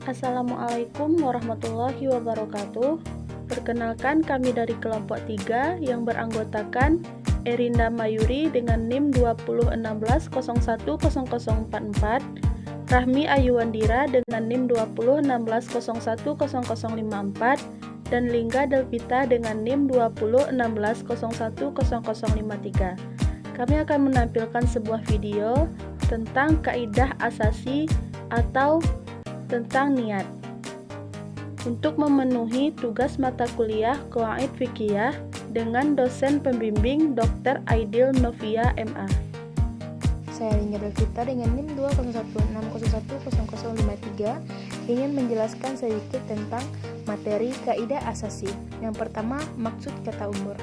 Assalamualaikum warahmatullahi wabarakatuh. Perkenalkan, kami dari kelompok 3 yang beranggotakan Erinda Mayuri dengan NIM 2016010044, Rahmi Ayuwandira dengan NIM 2016010054, dan Lingga Delvita dengan NIM 2016010053. Kami akan menampilkan sebuah video tentang kaidah asasi atau tentang niat untuk memenuhi tugas mata kuliah Qawaid Fiqhiyah dengan dosen pembimbing Dr. Aidil Novia MA. Saya Lingga Delvita dengan NIM 2016010053 ingin menjelaskan sedikit tentang materi kaidah asasi. Yang pertama, maksud kata umur.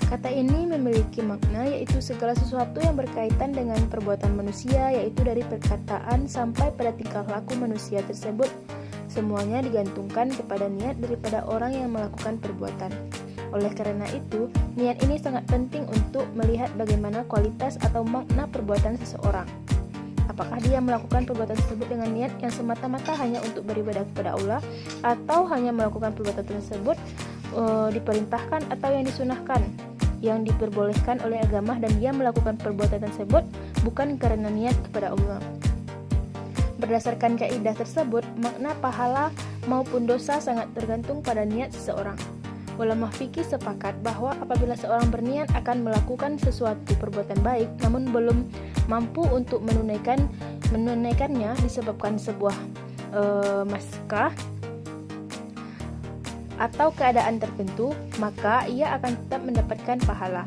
Kata ini memiliki makna, yaitu segala sesuatu yang berkaitan dengan perbuatan manusia, yaitu dari perkataan sampai pada tingkah laku manusia tersebut. Semuanya digantungkan kepada niat daripada orang yang melakukan perbuatan. Oleh karena itu, niat ini sangat penting untuk melihat bagaimana kualitas atau makna perbuatan seseorang. Apakah dia melakukan perbuatan tersebut dengan niat yang semata-mata hanya untuk beribadah kepada Allah, atau hanya melakukan perbuatan tersebut diperintahkan atau yang disunahkan, yang diperbolehkan oleh agama, dan dia melakukan perbuatan tersebut bukan karena niat kepada Allah. Berdasarkan kaidah tersebut, makna pahala maupun dosa sangat tergantung pada niat seseorang. Ulama fikih sepakat bahwa apabila seorang berniat akan melakukan sesuatu perbuatan baik namun belum mampu untuk menunaikannya disebabkan sebuah maskah atau keadaan tertentu, maka ia akan tetap mendapatkan pahala.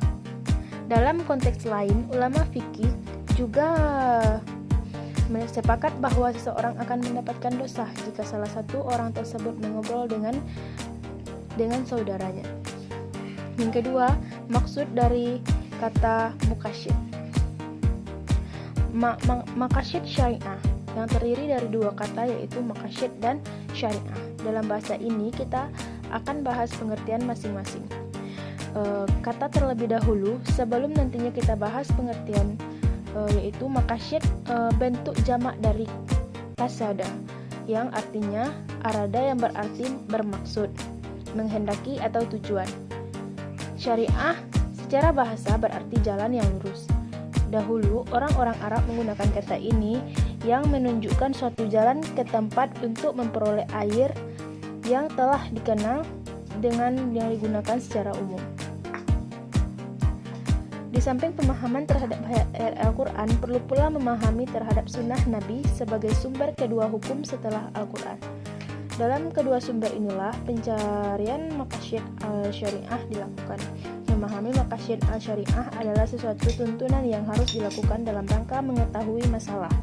Dalam konteks lain, ulama fikih juga sepakat bahwa seseorang akan mendapatkan dosa jika salah satu orang tersebut mengobrol dengan saudaranya. Yang kedua, maksud dari kata muqasyid. Maqasyid syariah yang terdiri dari dua kata, yaitu maqasyid dan syariah. Dalam bahasa ini kita akan bahas pengertian masing-masing. Kata terlebih dahulu sebelum nantinya kita bahas pengertian, yaitu maqasyid bentuk jamak dari qasada yang artinya arada, yang berarti bermaksud, menghendaki atau tujuan. Syariah secara bahasa berarti jalan yang lurus. Dahulu orang-orang Arab menggunakan kata ini yang menunjukkan suatu jalan ke tempat untuk memperoleh air yang telah dikenal dengan yang digunakan secara umum. Di samping pemahaman terhadap ayat Al-Quran, perlu pula memahami terhadap sunnah Nabi sebagai sumber kedua hukum setelah Al-Quran. Dalam kedua sumber inilah pencarian maqasyid al-syariah dilakukan. Memahami maqasyid al-syariah adalah sesuatu tuntunan yang harus dilakukan dalam rangka mengetahui masalah.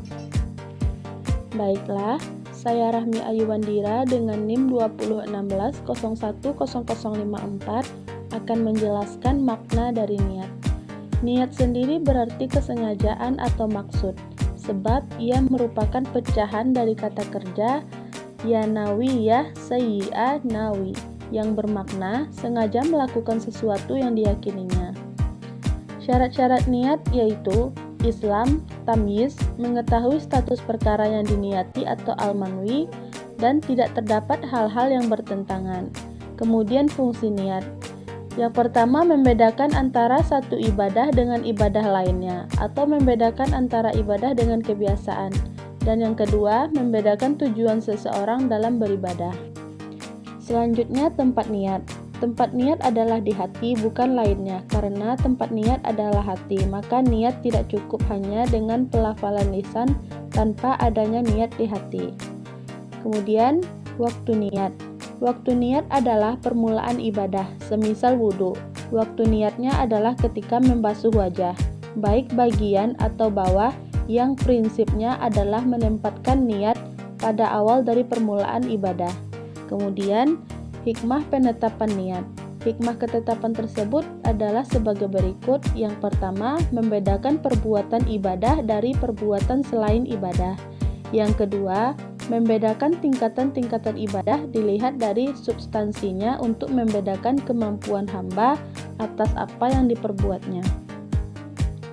Baiklah, saya Rahmi Ayuwandira dengan NIM 2016010054 akan menjelaskan makna dari niat. Niat sendiri berarti kesengajaan atau maksud, sebab ia merupakan pecahan dari kata kerja yanawiyah sayyi'ah nawi, yang bermakna sengaja melakukan sesuatu yang diyakininya. Syarat-syarat niat yaitu Islam, tamyiz, mengetahui status perkara yang diniati atau al-manwi, dan tidak terdapat hal-hal yang bertentangan. Kemudian fungsi niat. Yang pertama, membedakan antara satu ibadah dengan ibadah lainnya, atau membedakan antara ibadah dengan kebiasaan. Dan yang kedua, membedakan tujuan seseorang dalam beribadah. Selanjutnya, tempat niat. Tempat niat adalah di hati, bukan lainnya. Karena tempat niat adalah hati, maka niat tidak cukup hanya dengan pelafalan lisan tanpa adanya niat di hati. Kemudian, waktu niat. Waktu niat adalah permulaan ibadah, semisal wudhu. Waktu niatnya adalah ketika membasuh wajah, baik bagian atau bawah, yang prinsipnya adalah menempatkan niat pada awal dari permulaan ibadah. Kemudian, hikmah penetapan niat. Hikmah ketetapan tersebut adalah sebagai berikut. Yang pertama, membedakan perbuatan ibadah dari perbuatan selain ibadah. Yang kedua, membedakan tingkatan-tingkatan ibadah dilihat dari substansinya untuk membedakan kemampuan hamba atas apa yang diperbuatnya.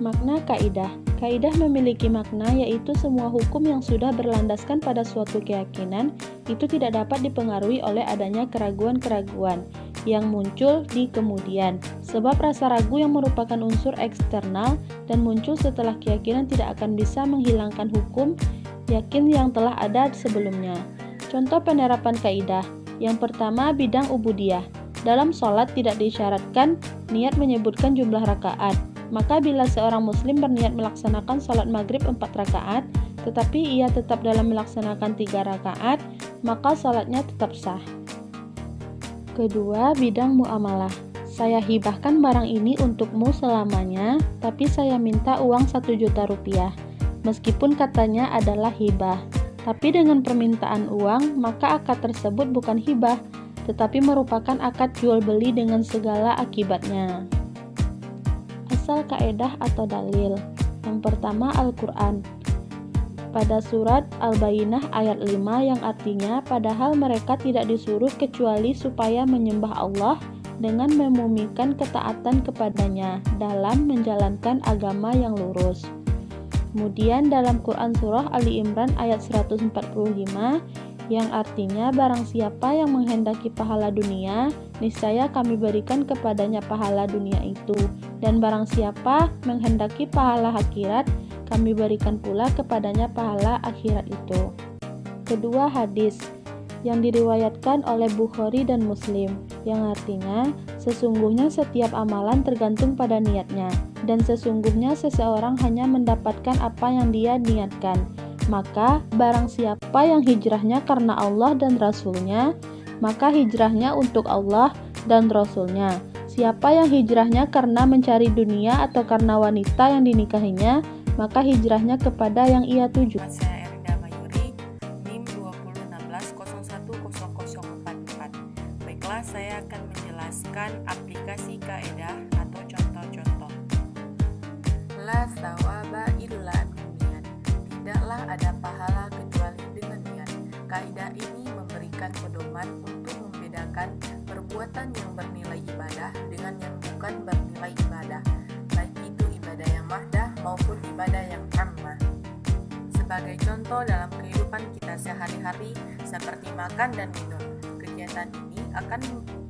Makna kaidah. Kaidah memiliki makna yaitu semua hukum yang sudah berlandaskan pada suatu keyakinan itu tidak dapat dipengaruhi oleh adanya keraguan-keraguan yang muncul di kemudian. Sebab rasa ragu yang merupakan unsur eksternal dan muncul setelah keyakinan tidak akan bisa menghilangkan hukum yakin yang telah ada sebelumnya. Contoh penerapan kaidah. Yang pertama, bidang ubudiyah. Dalam sholat tidak disyaratkan niat menyebutkan jumlah rakaat. Maka bila seorang muslim berniat melaksanakan sholat maghrib 4 rakaat, tetapi ia tetap dalam melaksanakan 3 rakaat, maka sholatnya tetap sah. Kedua, bidang muamalah. Saya hibahkan barang ini untukmu selamanya, tapi saya minta uang 1 juta rupiah. Meskipun katanya adalah hibah, tapi dengan permintaan uang, maka akad tersebut bukan hibah, tetapi merupakan akad jual beli dengan segala akibatnya. Asal kaedah atau dalil. Yang pertama, Al-Quran. Pada surat Al-Bayyinah ayat 5 yang artinya, padahal mereka tidak disuruh kecuali supaya menyembah Allah dengan memumikan ketaatan kepadanya dalam menjalankan agama yang lurus. Kemudian dalam Quran surah Ali Imran ayat 145 yang artinya barang siapa yang menghendaki pahala dunia, niscaya kami berikan kepadanya pahala dunia itu, dan barang siapa menghendaki pahala akhirat, kami berikan pula kepadanya pahala akhirat itu. Kedua, hadis yang diriwayatkan oleh Bukhari dan Muslim, yang artinya sesungguhnya setiap amalan tergantung pada niatnya, dan sesungguhnya seseorang hanya mendapatkan apa yang dia niatkan. Maka barang siapa yang hijrahnya karena Allah dan Rasul-Nya, maka hijrahnya untuk Allah dan Rasul-Nya. Siapa yang hijrahnya karena mencari dunia atau karena wanita yang dinikahinya, maka hijrahnya kepada yang ia tuju. Saya Erida Mayuri, NIM 2016010044. Baiklah, saya akan menjelaskan aplikasi kaedah atau contoh-contoh. La thawaba illa binniat. Tidaklah ada pahala kecuali dengan niat. Kaidah ini memberikan pedoman untuk membedakan perbuatan yang bernilai ibadah dengan yang bukan bernilai ibadah, baik itu ibadah yang mahdah maupun ibadah yang ammah. Sebagai contoh dalam kehidupan kita sehari-hari seperti makan dan minum, kegiatan ini akan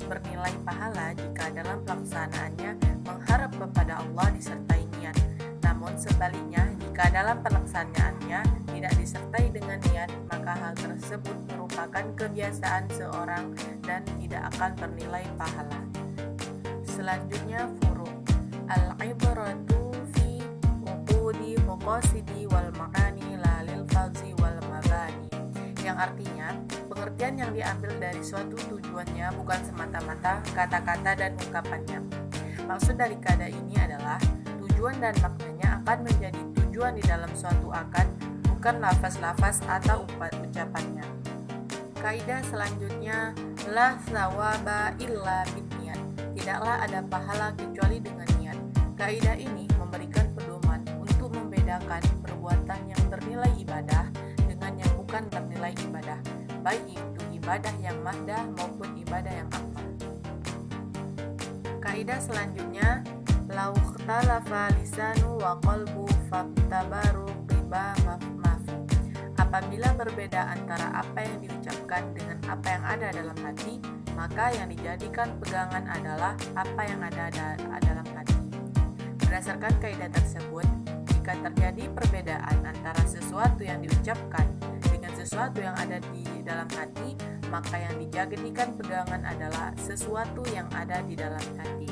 bernilai pahala jika dalam pelaksanaannya mengharap kepada Allah disertai niat. Namun sebaliknya, jika dalam pelaksanaannya tidak disertai dengan niat, maka hal tersebut merupakan kebiasaan seorang dan tidak akan bernilai pahala. Selanjutnya, furu'. Al-ibratu fi uqudi muqasidi wal ma'ani la lil fawzi wal mabani. Yang artinya, pengertian yang diambil dari suatu tujuannya bukan semata-mata kata-kata dan ungkapannya. Maksud dari kaidah ini adalah tujuan dan maknanya akan menjadi tujuan di dalam suatu akad, bukan lafaz-lafaz atau ucapannya. Kaidah selanjutnya, la thawaba illa binniyat. Tidaklah ada pahala kecuali dengan niat. Kaidah ini memberikan pedoman untuk membedakan perbuatan yang bernilai ibadah dengan yang bukan bernilai ibadah, baik itu ibadah yang mahdah maupun ibadah yang ammah. Kaidah selanjutnya, lau ikhtalafa lisanu wa qalbu fatabaru riba mafu. Apabila berbeda antara apa yang diucapkan dengan apa yang ada dalam hati, maka yang dijadikan pegangan adalah apa yang ada dalam hati. Berdasarkan kaidah tersebut, jika terjadi perbedaan antara sesuatu yang diucapkan dengan sesuatu yang ada di dalam hati, maka yang dijadikan pegangan adalah sesuatu yang ada di dalam hati.